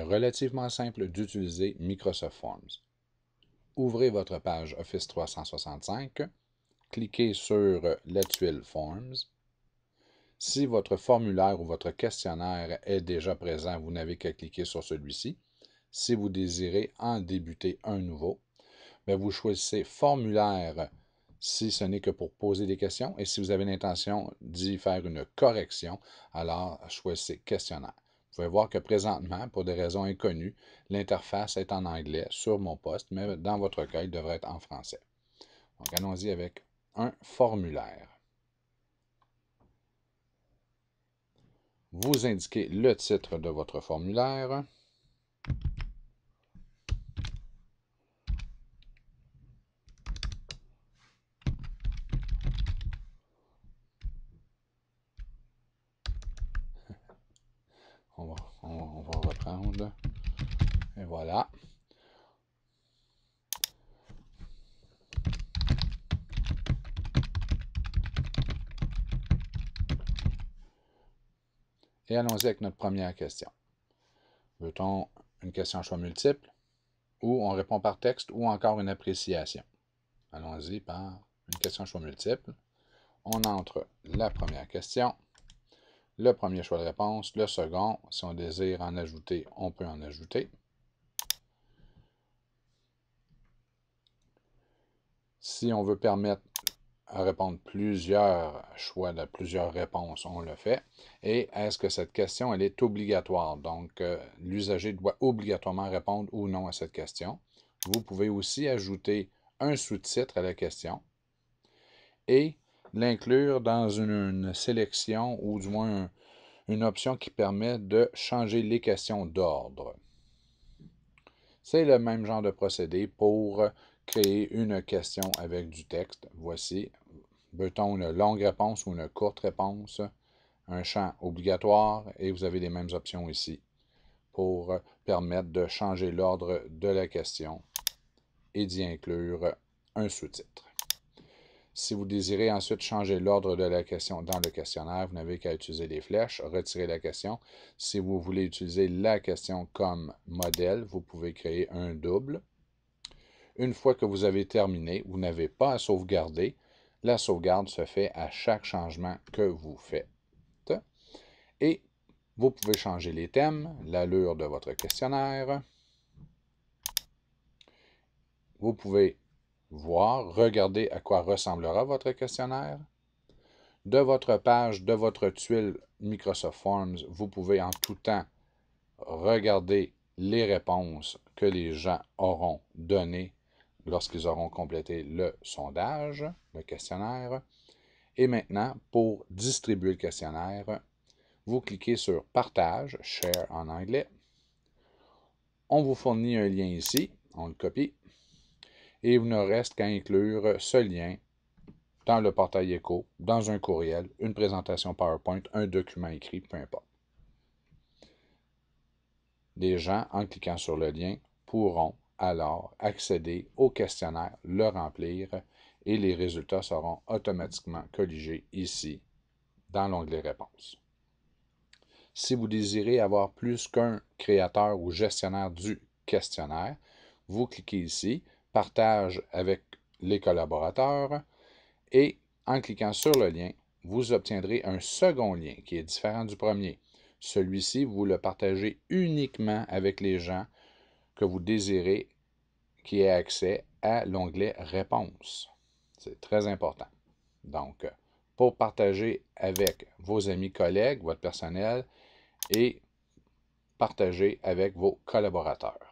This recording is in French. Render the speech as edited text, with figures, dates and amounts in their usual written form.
relativement simple d'utiliser Microsoft Forms. Ouvrez votre page Office 365, cliquez sur la tuile Forms. Si votre formulaire ou votre questionnaire est déjà présent, vous n'avez qu'à cliquer sur celui-ci. Si vous désirez en débuter un nouveau, vous choisissez Formulaire si ce n'est que pour poser des questions et si vous avez l'intention d'y faire une correction, alors choisissez Questionnaire. Vous pouvez voir que présentement, pour des raisons inconnues, l'interface est en anglais sur mon poste, mais dans votre cas, il devrait être en français. Donc, allons-y avec un formulaire. Vous indiquez le titre de votre formulaire. On va reprendre. Et voilà. Et allons-y avec notre première question. Veut-on une question à choix multiple, ou on répond par texte, ou encore une appréciation? Allons-y par une question à choix multiple. On entre la première question, le premier choix de réponse, le second. Si on désire en ajouter, on peut en ajouter. Si on veut permettre à répondre plusieurs choix de plusieurs réponses, on le fait. Et est-ce que cette question, elle est obligatoire? Donc, l'usager doit obligatoirement répondre ou non à cette question. Vous pouvez aussi ajouter un sous-titre à la question et l'inclure dans une sélection ou du moins une option qui permet de changer les questions d'ordre. C'est le même genre de procédé pour créer une question avec du texte. Voici. Veut-on une longue réponse ou une courte réponse? Un champ obligatoire et vous avez les mêmes options ici pour permettre de changer l'ordre de la question et d'y inclure un sous-titre. Si vous désirez ensuite changer l'ordre de la question dans le questionnaire, vous n'avez qu'à utiliser les flèches, retirer la question. Si vous voulez utiliser la question comme modèle, vous pouvez créer un double. Une fois que vous avez terminé, vous n'avez pas à sauvegarder. La sauvegarde se fait à chaque changement que vous faites. Et vous pouvez changer les thèmes, l'allure de votre questionnaire. Vous pouvez voir, regarder à quoi ressemblera votre questionnaire. De votre page, de votre tuile Microsoft Forms, vous pouvez en tout temps regarder les réponses que les gens auront données lorsqu'ils auront complété le sondage, le questionnaire. Et maintenant, pour distribuer le questionnaire, vous cliquez sur « Partage », « Share » en anglais. On vous fournit un lien ici, on le copie, et il ne reste qu'à inclure ce lien dans le portail écho, dans un courriel, une présentation PowerPoint, un document écrit, peu importe. Les gens, en cliquant sur le lien, pourront alors accéder au questionnaire, le remplir, et les résultats seront automatiquement colligés ici, dans l'onglet Réponses. Si vous désirez avoir plus qu'un créateur ou gestionnaire du questionnaire, vous cliquez ici, Partage avec les collaborateurs, et en cliquant sur le lien, vous obtiendrez un second lien qui est différent du premier. Celui-ci, vous le partagez uniquement avec les gens que vous désirez qui aient accès à l'onglet Réponses. C'est très important. Donc, pour partager avec vos amis, collègues, votre personnel, et partager avec vos collaborateurs.